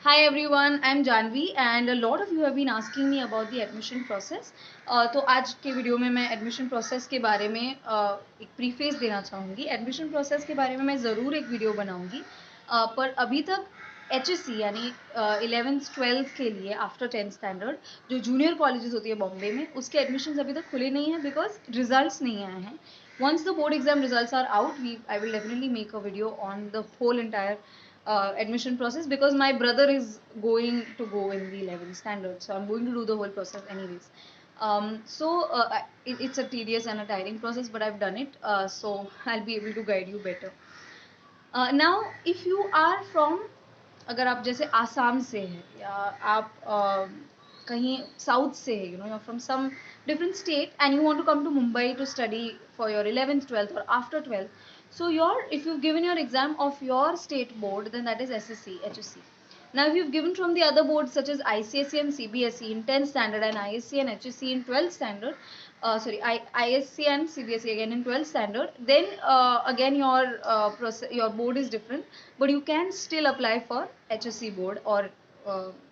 Hi everyone, I'm Janvi and a lot of you have been asking me about the admission process. तो आज के video में मैं admission process के बारे में एक प्रीफेस देना चाहूँगी. एडमिशन प्रोसेस के बारे में मैं ज़रूर एक वीडियो बनाऊँगी, पर अभी तक HSC यानी 11th-12th के लिए आफ्टर 10th स्टैंडर्ड जो जूनियर कॉलेजेस होती है बॉम्बे में, उसके एडमिशन्स अभी तक खुले नहीं हैं बिकॉज रिजल्ट्स नहीं आए हैं. Once the board exam results are out, I will definitely make a video on the whole entire admission process because my brother is going to go in the 11th standard, so I'm going to do the whole process anyways. It's a tedious and a tiring process, but I've done it, so I'll be able to guide you better. Now if you are from, अगर आप जैसे आसाम से हैं या आप कहीं south से है, you're from some different state and you want to come to Mumbai to study for your 11th 12th or after 12th, so if you've given your exam of your state board, then that is SSC HSC. Now if you've given from the other boards such as ICSE and CBSE in 10th standard and ISC and HSC in 12th standard, ISC and CBSE again in 12th standard, then again your board is different, but you can still apply for HSC board or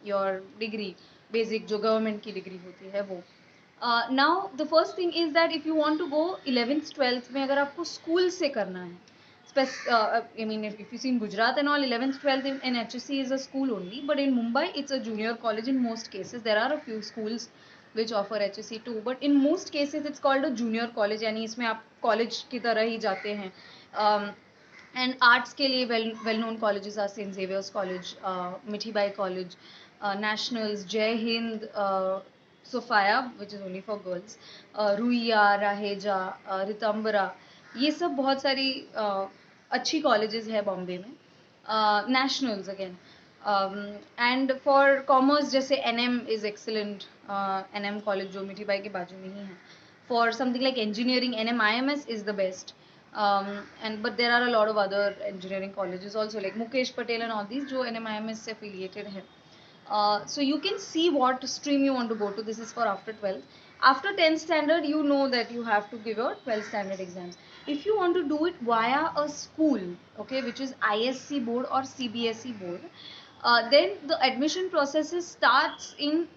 your degree, basic जो government की degree होती है वो. Now the first thing is that if you want to go 11th 12th में, अगर आपको school से करना है, I mean if you see in Gujarat and all, 11th 12th in HSC is a school only, but in Mumbai it's a junior college in most cases. There are a few schools which offer HSC too, but in most cases it's called a junior college, यानी इसमें आप college की तरह ही जाते हैं. And arts के लिए well known colleges are St. Xavier's College, Mithibai College, Nationals, Jai Hind, Sophia which is only for girls, Ruia, Raheja, Ritambara, ये सब बहुत सारी अच्छी कॉलेजेस है बॉम्बे में. Nationals again, and for commerce जैसे NM is excellent, NM college जो मिठीबाई के बाजू में ही है. For something like engineering, NM IMS is the best, and but there are a lot of other engineering colleges also like Mukesh Patel and all these जो NM IMS से affiliated है. So you can see what stream you want to go to. This is for after 12th. After 10th standard, you know that you have to give your 12th standard exams. If you want to do it via a school, okay, which is ISC board or CBSE board, then the admission process starts in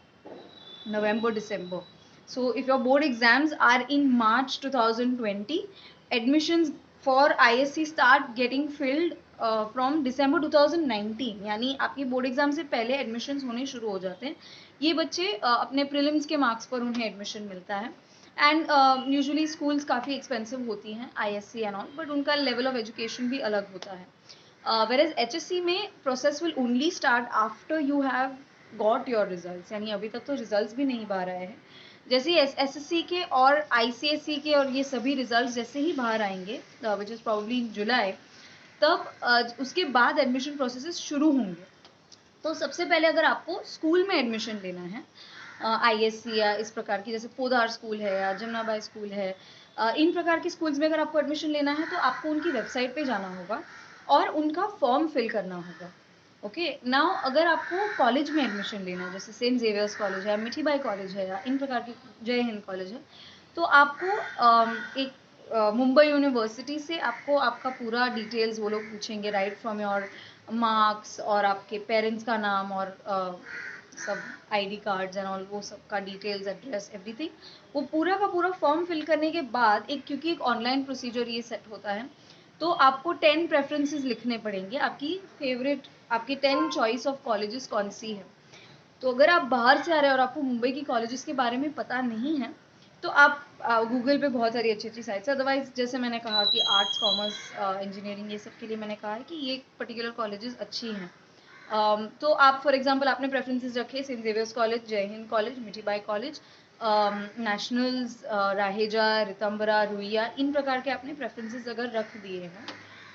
November, December. So if your board exams are in March 2020, admissions for ISC start getting filled from December 2019, यानी आपकी board exam से पहले admissions होने शुरू हो जाते हैं. ये बच्चे अपने प्रीलिम्स के मार्क्स पर उन्हें एडमिशन मिलता है. एंड यूजुअली स्कूल्स काफ़ी एक्सपेंसिव होती हैं ISC एंड ऑल, बट उनका लेवल ऑफ एजुकेशन भी अलग होता है. वेरेज HSC में process will only start after you have got your results, यानी अभी तक तो रिजल्ट्स भी नहीं बाहर आए हैं. जैसे ही SSC के और ICSE के और ये सभी रिजल्ट्स जैसे ही बाहर आएंगे, विच इज़ प्रॉब्ली इन जुलाई, तब उसके बाद एडमिशन प्रोसेसेस शुरू होंगे. तो सबसे पहले अगर आपको स्कूल में एडमिशन लेना है, ISC या इस प्रकार की जैसे पोदार स्कूल है या जमुनाबाई स्कूल है, इन प्रकार की स्कूल्स में अगर आपको एडमिशन लेना है तो आपको उनकी वेबसाइट पे जाना होगा और उनका फॉर्म फिल करना होगा. ओके, नाउ अगर आपको कॉलेज में एडमिशन लेना है जैसे सेंट जेवियर्स कॉलेज है, मिठीबाई कॉलेज है या इन प्रकार की जय हिंद कॉलेज है, तो आपको एक मुंबई यूनिवर्सिटी से आपको आपका पूरा डिटेल्स वो लोग पूछेंगे, राइट फ्रॉम योर मार्क्स और आपके पेरेंट्स का नाम और सब ID कार्ड्स एंड ऑल, वो सब का डिटेल्स, एड्रेस, एवरीथिंग. वो पूरा का पूरा फॉर्म फिल करने के बाद क्योंकि एक ऑनलाइन प्रोसीजर ये सेट होता है, तो आपको 10 प्रेफरेंसेस लिखने पड़ेंगे. आपकी 10 चॉइस ऑफ कॉलेजेस कौन सी है. तो अगर आप बाहर से आ रहे हैं और आपको मुंबई की कॉलेजेस के बारे में पता नहीं है, तो आप गूगल पे बहुत सारी अच्छी अच्छी साइट्स, अदरवाइज जैसे मैंने कहा कि आर्ट्स, कॉमर्स, इंजीनियरिंग, ये सब के लिए मैंने कहा है कि ये पर्टिकुलर कॉलेजेस अच्छी हैं. तो आप फॉर एग्जांपल आपने प्रेफरेंसेस रखे Saint Xavier's college, Jai Hind college, Mithibai college, Nationals, Raheja, Ritambhara, Ruia, इन प्रकार के आपने प्रेफरेंसेस अगर रख दिए हैं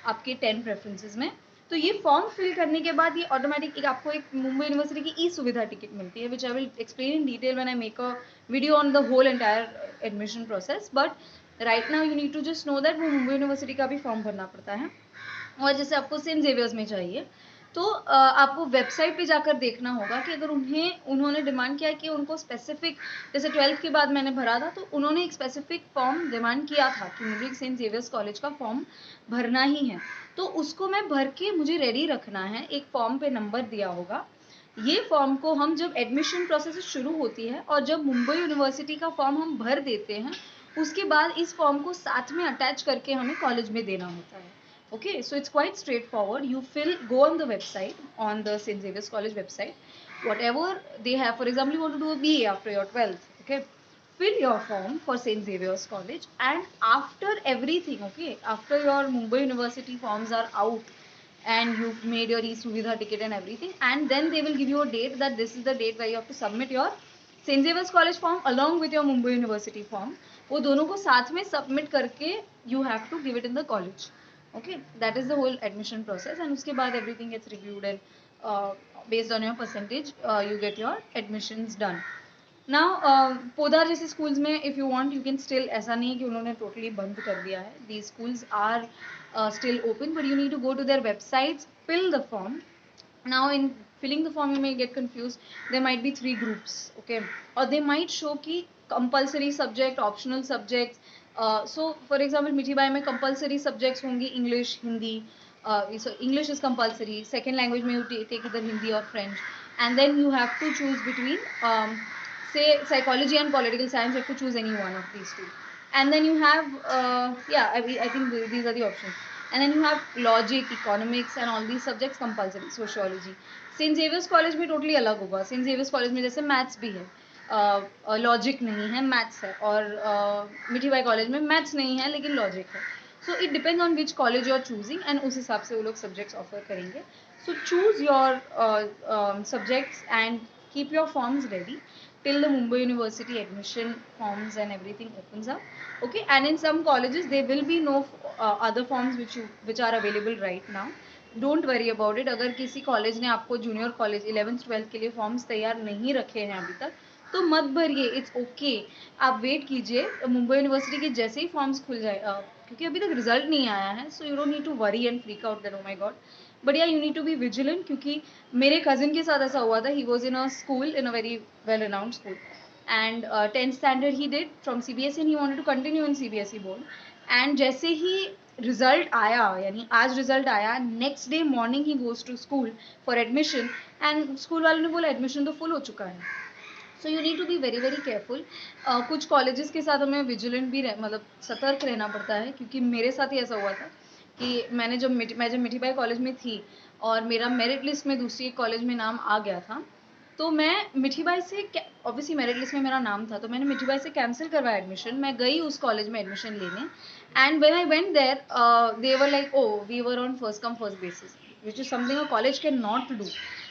आपके 10 प्रेफरेंसेस में, तो ये फॉर्म फिल करने के बाद ये ऑटोमेटिक आपको एक मुंबई यूनिवर्सिटी की सुविधा टिकट मिलती है, which I will explain in detail when I make a video on the whole entire admission process. But right now you need to just know that वो मुंबई यूनिवर्सिटी का भी फॉर्म भरना पड़ता है. और जैसे आपको सेंट जेवियर्स में चाहिए, तो आपको वेबसाइट पे जाकर देखना होगा कि अगर उन्होंने डिमांड किया कि उनको स्पेसिफिक, जैसे 12th के बाद मैंने भरा था तो उन्होंने एक स्पेसिफिक फॉर्म डिमांड किया था कि मुझे सेंट जेवियर्स कॉलेज का फॉर्म भरना ही है, तो उसको मैं भर के मुझे रेडी रखना है. एक फॉर्म पे नंबर दिया होगा, ये फॉर्म को हम जब एडमिशन प्रोसेस शुरू होती है और जब मुंबई यूनिवर्सिटी का फॉर्म हम भर देते हैं, उसके बाद इस फॉर्म को साथ में अटैच करके हमें कॉलेज में देना होता है. Okay, so it's quite straightforward. You go on the website, on the St. Xavier's College website, whatever they have. For example, you want to do a BA after your 12th, okay? Fill your form for St. Xavier's College, and after everything, okay, after your Mumbai University forms are out, and you've made your e-Suvidha ticket and everything, and then they will give you a date that this is the date where you have to submit your St. Xavier's College form along with your Mumbai University form. वो दोनों को साथ में submit करके you have to give it in the college. Okay, that is the whole admission process, and उसके बाद everything gets reviewed, and based on your percentage you get your admissions done. Now Poddar जैसे schools में if you want you can still, ऐसा नहीं है कि उन्होंने totally बंद कर दिया है. These schools are still open, but you need to go to their websites, fill the form. Now in filling the form you may get confused. There might be 3 groups, okay, or they might show ki compulsory subject, optional subjects. So for example मीठी by में compulsory subjects होंगी English, Hindi. So English is compulsory. Second language में you take either Hindi or French, and then you have to choose between say psychology and political science. You have to choose any one of these two, and then you have I think these are the options. And then you have logic, economics and all these subjects compulsory. Sociology. Saint Xavier's College में totally अलग होगा. Saint Xavier's College में जैसे maths भी है, logic नहीं है, maths है. और मिठी बाई कॉलेज में मैथ्स नहीं है लेकिन लॉजिक है. So it depends on which college you are choosing, and उस हिसाब से वो लोग सब्जेक्ट्स ऑफर करेंगे. So choose your subjects and keep your forms ready till the Mumbai University admission forms and everything opens up. Okay, and in some colleges there will be no other forms which are available right now. Don't worry about it. अगर किसी college ने आपको junior college 11th 12th के लिए forms तैयार नहीं रखे हैं अभी तक, तो मत भरिए, इट्स ओके. आप वेट कीजिए, मुंबई यूनिवर्सिटी के जैसे ही फॉर्म्स खुल जाए, क्योंकि अभी तक रिजल्ट नहीं आया है, so you don't need to worry and freak out that oh my god. But yeah you need to be vigilant, क्योंकि मेरे कजिन के साथ ऐसा हुआ था. He was in a school, in a very well renowned school, and 10th standard he did from CBSE and he wanted to continue in CBSE board. And जैसे ही result आया, यानी आज रिजल्ट आया, next day morning he goes to school for admission, and school वालों ने बोला admission तो फुल हो चुका है. So you need to be very very careful. कुछ कॉलेजेस के साथ हमें विजिलेंट भी मतलब सतर्क रहना पड़ता है, क्योंकि मेरे साथ ही ऐसा हुआ था कि मैं जब मिठी बाई कॉलेज में थी और मेरा मेरिट लिस्ट में दूसरी कॉलेज में नाम आ गया था, तो मैं मिठी बाई से, ऑब्वियसली मेरिट लिस्ट में मेरा नाम था, तो मैंने मिठी बाई से कैंसिल करवाया एडमिशन. मैं गई उस कॉलेज में एडमिशन लेने, and when I went there they were like, oh we were on first come first basis, which is something a college can not do.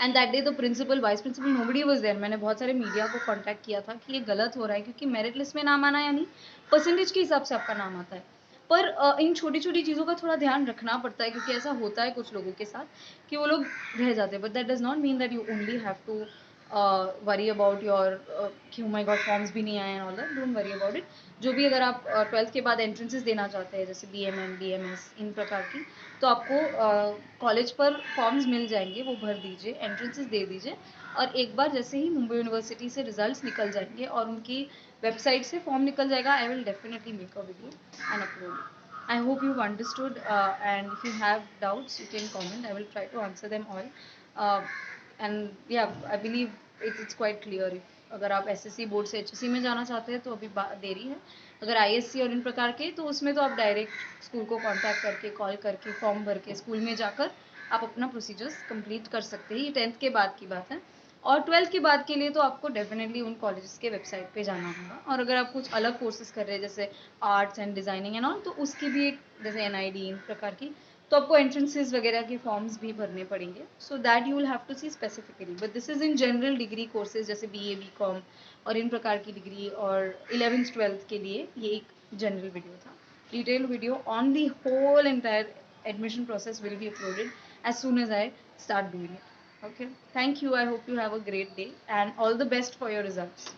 And that day the principal, vice principal, nobody was there. मैंने बहुत सारे media को contact किया था कि ये गलत हो रहा है, क्योंकि मेरिट लिस्ट में नाम आना यानी परसेंटेज के हिसाब से आपका नाम आता है. पर इन छोटी छोटी चीज़ों का थोड़ा ध्यान रखना पड़ता है, क्योंकि ऐसा होता है कुछ लोगों के साथ कि वो लोग रह जाते हैं. But that does not mean that you only have to worry about your कि ओ माय गॉड फॉर्म्स भी नहीं आए and all that. Don't worry about it. जो भी अगर आप 12th के बाद एंट्रेंसेस देना चाहते हैं, जैसे BMM, BMS, इन प्रकार की, तो आपको कॉलेज पर फॉर्म्स मिल जाएंगे, वो भर दीजिए, एंट्रेंसेस दे दीजिए, और एक बार जैसे ही मुंबई यूनिवर्सिटी से रिजल्ट्स निकल जाएंगे और उनकी वेबसाइट से फॉर्म निकल जाएगा, I will definitely make a video and upload it. I hope you've understood, and if you have doubts, you can comment. I will try to answer them all. Uh, and yeah, I believe it's quite clear. अगर आप SSC board से HSC में जाना चाहते हैं तो अभी देरी है. अगर ISC और इन प्रकार के, तो उसमें तो आप डायरेक्ट स्कूल को कांटेक्ट करके, कॉल करके, फॉर्म भर के स्कूल में जाकर आप अपना प्रोसीजर्स कंप्लीट कर सकते हैं. ये 10th के बाद की बात है. और 12th के बाद के लिए तो आपको डेफिनेटली उन कॉलेजेस के वेबसाइट पे जाना होगा. और अगर आप कुछ अलग कोर्सेज कर रहे हैं, जैसे arts and designing and all, तो उसकी भी एक, जैसे NID, इन प्रकार की, तो आपको एंट्रेंसेस वगैरह के फॉर्म्स भी भरने पड़ेंगे. So that you will have to see specifically. But this is in general degree courses जैसे BA, BCom और इन प्रकार की डिग्री, और 11th 12th के लिए ये एक जनरल वीडियो था. Detail video on the whole entire admission process will be uploaded as soon as I start doing it. Okay, thank you. I hope you have a great day and all the best for your results.